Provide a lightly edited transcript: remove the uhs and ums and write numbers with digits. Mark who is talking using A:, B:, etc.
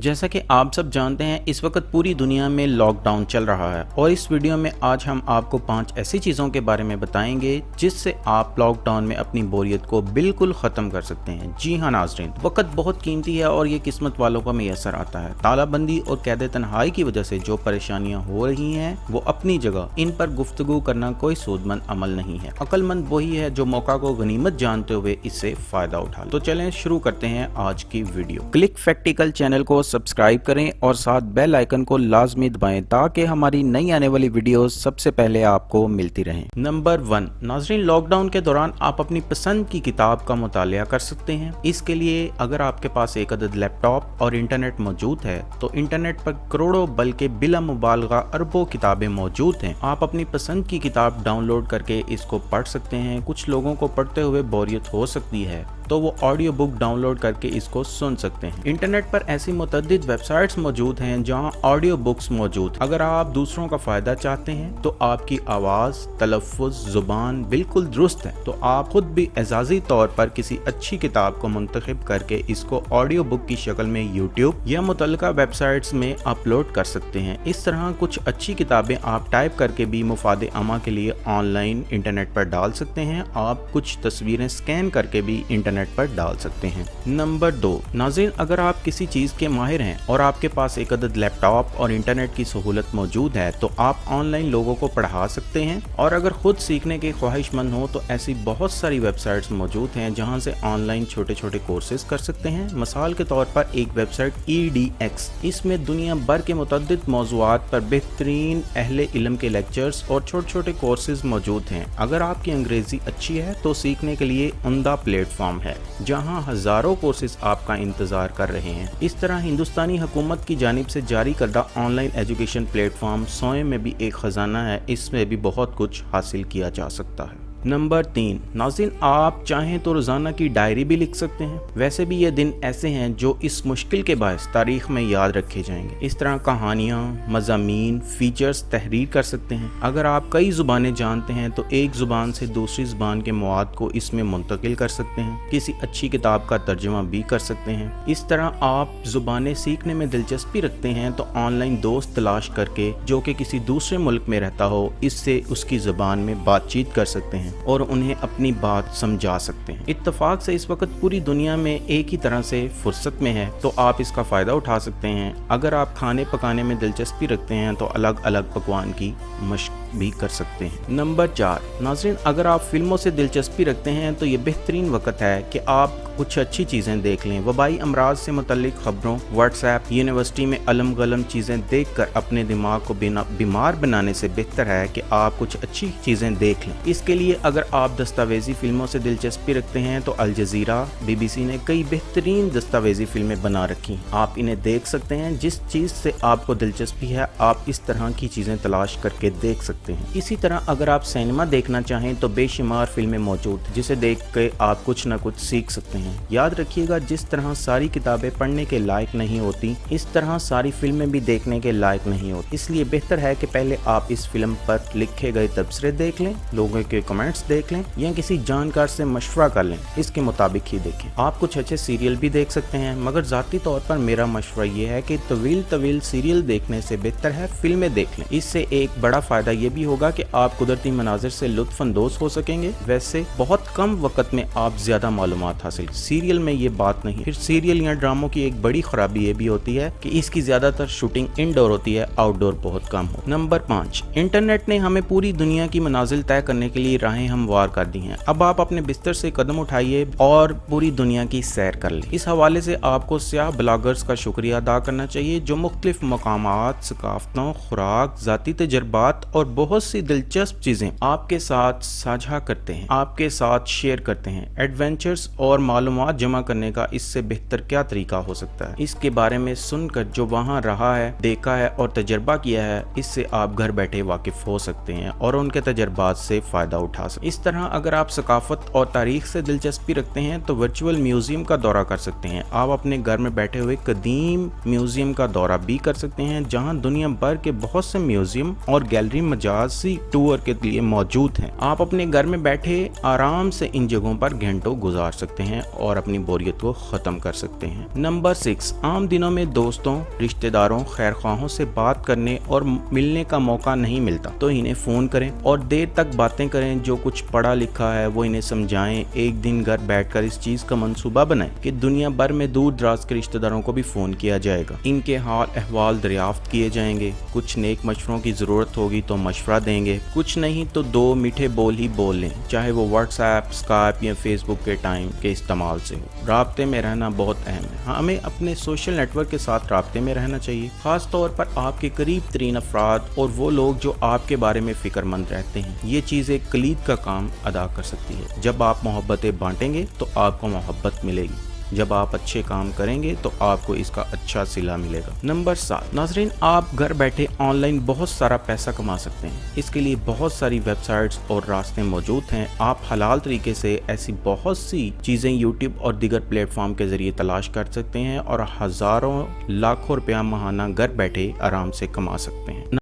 A: जैसा कि आप सब जानते हैं, इस वक्त पूरी दुनिया में लॉकडाउन चल रहा है और इस वीडियो में आज हम आपको 5 ऐसी चीज़ों के बारे में बताएंगे जिससे आप लॉकडाउन में अपनी बोरियत को बिल्कुल ख़त्म कर सकते हैं। जी हाँ नाज़रीन, वक्त बहुत कीमती है और ये किस्मत वालों को मैसर आता है। तालाबंदी और कैद तन्हाई की वजह से जो परेशानियाँ हो रही हैं वो अपनी जगह, इन पर गुफ्तगू करना कोई सूदमंद अमल नहीं है। अक्लमंद वही है जो मौका को गनीमत जानते हुए इससे फ़ायदा उठा। तो चलें शुरू करते हैं आज की वीडियो। क्लिक फैक्टिकल चैनल को सब्सक्राइब करें और साथ बेल आइकन को लाजमी दबाएं ताकि हमारी नई आने वाली वीडियोस सबसे पहले आपको मिलती रहें। नंबर 1 नाज़रीन, लॉकडाउन के दौरान आप अपनी पसंद की किताब का मुतालिया कर सकते हैं। इसके लिए अगर आपके पास एक अदद लैपटॉप और इंटरनेट मौजूद है तो इंटरनेट पर करोड़ों बल्कि बिला मुबालगा अरबों किताबें मौजूद हैं। आप अपनी पसंद की किताब डाउनलोड करके इसको पढ़ सकते हैं। कुछ लोगों को पढ़ते हुए बोरियत हो सकती है तो वो ऑडियो बुक डाउनलोड करके इसको सुन सकते हैं। इंटरनेट पर ऐसी मुतअद्दिद वेबसाइट्स मौजूद हैं जहां ऑडियो बुक्स मौजूद। अगर आप दूसरों का फायदा चाहते हैं तो आपकी आवाज़, तलफ़्फ़ुज़, ज़ुबान बिल्कुल दुरुस्त है तो आप खुद भी एजाज़ी तौर पर किसी अच्छी किताब को मुंतखब करके इसको ऑडियो बुक की शक्ल में यूट्यूब या मुतल्लिका वेबसाइट्स में अपलोड कर सकते हैं। इस तरह कुछ अच्छी किताबें आप टाइप करके भी मुफाद आमा के लिए ऑनलाइन इंटरनेट पर डाल सकते हैं। आप कुछ तस्वीरें स्कैन करके भी इंटरनेट पर डाल सकते हैं। नंबर 2 नाज़रीन, अगर आप किसी चीज़ के माहिर हैं और आपके पास एक अदद लैपटॉप और इंटरनेट की सहूलत मौजूद है तो आप ऑनलाइन लोगों को पढ़ा सकते हैं। और अगर खुद सीखने के ख्वाहिशमंद हो तो ऐसी बहुत सारी वेबसाइट्स मौजूद हैं जहां से ऑनलाइन छोटे छोटे कोर्सेज कर सकते हैं। मिसाल के तौर पर एक वेबसाइट EDX, इसमें दुनिया भर के मुतअद्दिद मौज़ूआत पर बेहतरीन अहले इल्म के लेक्चर्स और छोटे छोटे कोर्सेज मौजूद हैं। अगर आपकी अंग्रेज़ी अच्छी है तो सीखने के लिए उम्दा प्लेटफॉर्म है जहां हजारों कोर्सेज आपका इंतजार कर रहे हैं। इस तरह हिंदुस्तानी हुकूमत की जानिब से जारी करदा ऑनलाइन एजुकेशन प्लेटफॉर्म सोए में भी एक खजाना है, इसमें भी बहुत कुछ हासिल किया जा सकता है। नंबर 3 नाज़रीन, आप चाहें तो रोज़ाना की डायरी भी लिख सकते हैं। वैसे भी ये दिन ऐसे हैं जो इस मुश्किल के बायस तारीख में याद रखे जाएंगे। इस तरह कहानियाँ, मज़ामीन, फीचर्स तहरीर कर सकते हैं। अगर आप कई ज़ुबानें जानते हैं तो एक ज़ुबान से दूसरी ज़ुबान के मवाद को इसमें मुंतकिल कर सकते हैं। किसी अच्छी किताब का तर्जुमा भी कर सकते हैं। इस तरह आप ज़ुबानें सीखने में दिलचस्पी रखते हैं तो ऑनलाइन दोस्त तलाश करके जो कि किसी दूसरे मुल्क में रहता हो, इससे उसकी ज़ुबान में बातचीत कर सकते हैं और उन्हें अपनी बात समझा सकते हैं। इत्तफाक से इस वक्त पूरी दुनिया में एक ही तरह से फुर्सत में है तो आप इसका फ़ायदा उठा सकते हैं। अगर आप खाने पकाने में दिलचस्पी रखते हैं तो अलग अलग पकवान की मशक भी कर सकते हैं। नंबर 4 नाज़रीन, अगर आप फिल्मों से दिलचस्पी रखते हैं तो ये बेहतरीन वक्त है कि आप कुछ अच्छी चीज़ें देख लें। वबाई अमराज से मुतल्लिक खबरों, व्हाट्सएप, यूनिवर्सिटी में अलम गलम चीज़ें देखकर अपने दिमाग को बीमार बनाने से बेहतर है कि आप कुछ अच्छी चीज़ें देख लें। इसके लिए अगर आप दस्तावेजी फिल्मों से दिलचस्पी रखते हैं तो अल जज़ीरा, BBC ने कई बेहतरीन दस्तावेजी फिल्में बना रखी। आप इन्हें देख सकते हैं। जिस चीज़ से आपको दिलचस्पी है आप इस तरह की चीज़ें तलाश करके देख सकते हैं। इसी तरह अगर आप सिनेमा देखना चाहें तो बेशुमार फिल्में मौजूद जिसे देख के आप कुछ न कुछ सीख सकते हैं। याद रखिएगा, जिस तरह सारी किताबें पढ़ने के लायक नहीं होती इस तरह सारी फिल्में भी देखने के लायक नहीं होती। इसलिए बेहतर है कि पहले आप इस फिल्म पर लिखे गए तबसरे देख लें, लोगों के कमेंट्स देख लें या किसी जानकार से मशवरा कर लें, इसके मुताबिक ही देखें। आप कुछ अच्छे सीरियल भी देख सकते हैं, मगर ज़ाती तौर पर मेरा मशवरा ये है कि तवील सीरियल देखने से बेहतर है फिल्में देख लें। इससे एक बड़ा फ़ायदा ये भी होगा कि आप कुदरती मनाजिर से लुत्फ़ अंदोज़ हो सकेंगे। वैसे बहुत कम वक्त में आप ज़्यादा मालूमात हासिल। सीरियल में ये बात नहीं। फिर सीरियल या ड्रामों की एक बड़ी खराबी ये भी होती है कि इसकी ज़्यादातर शूटिंग इनडोर होती है, आउटडोर बहुत कम हो। नंबर 5 इंटरनेट ने हमें पूरी दुनिया की मनाजिल तय करने के लिए राहें हमवार कर दी हैं। अब आप अपने बिस्तर से कदम उठाइए और पूरी दुनिया की सैर कर लें। इस हवाले से आपको सियाह ब्लॉगर्स का शुक्रिया अदा करना चाहिए जो मुख्तलिफ मकामात, सकाफतों, खुराक, ज़ाती तजर्बात और बहुत सी दिलचस्प चीज़ें आपके साथ साझा करते हैं, आपके साथ शेयर करते हैं। एडवेंचर्स और मालूमात जमा करने का इससे बेहतर क्या तरीका हो सकता है। इसके बारे में सुनकर जो वहाँ रहा है, देखा है और तजर्बा किया है, इससे आप घर बैठे वाकिफ हो सकते हैं और उनके तजर्बात से फ़ायदा उठा सकते हैं। इस तरह अगर आप सकाफत और तारीख से दिलचस्पी रखते हैं तो वर्चुअल म्यूजियम का दौरा कर सकते हैं। आप अपने घर में बैठे हुए कदीम म्यूजियम का दौरा भी कर सकते हैं जहां दुनिया भर के बहुत से म्यूजियम और गैलरी मजाजी टूर के लिए मौजूद हैं। आप अपने घर में बैठे आराम से इन जगहों पर घंटों गुजार सकते हैं اور اپنی بوریت کو ختم کر سکتے ہیں۔ نمبر 6، عام دنوں میں دوستوں، رشتہ داروں، خیر خواہوں سے بات کرنے اور ملنے کا موقع نہیں ملتا تو انہیں فون کریں اور دیر تک باتیں کریں، جو کچھ پڑھا لکھا ہے وہ انہیں سمجھائیں۔ ایک دن گھر بیٹھ کر اس چیز کا منصوبہ بنائیں کہ دنیا بھر میں دور دراز کے رشتہ داروں کو بھی فون کیا جائے گا، ان کے حال احوال دریافت کیے جائیں گے، کچھ نیک مشوروں کی ضرورت ہوگی تو مشورہ دیں گے، کچھ نہیں تو 2 میٹھے بول ہی بول لیں، چاہے وہ واٹس ایپ، اسکائپ یا فیس بک کے ٹائم کے استعمال سے ہو۔ رابطے میں رہنا بہت اہم ہے، ہمیں اپنے سوشل نیٹ ورک کے ساتھ رابطے میں رہنا چاہیے، خاص طور پر آپ کے قریب ترین افراد اور وہ لوگ جو آپ کے بارے میں فکر مند رہتے ہیں۔ یہ چیز ایک کلید کا کام ادا کر سکتی ہے۔ جب آپ محبتیں بانٹیں گے تو آپ کو محبت ملے گی، جب آپ اچھے کام کریں گے تو آپ کو اس کا اچھا صلہ ملے گا۔ نمبر 7، ناظرین، آپ گھر بیٹھے آن لائن بہت سارا پیسہ کما سکتے ہیں۔ اس کے لیے بہت ساری ویب سائٹس اور راستے موجود ہیں۔ آپ حلال طریقے سے ایسی بہت سی چیزیں یوٹیوب اور دیگر پلیٹ فارم کے ذریعے تلاش کر سکتے ہیں اور ہزاروں لاکھوں روپیہ ماہانہ گھر بیٹھے آرام سے کما سکتے ہیں۔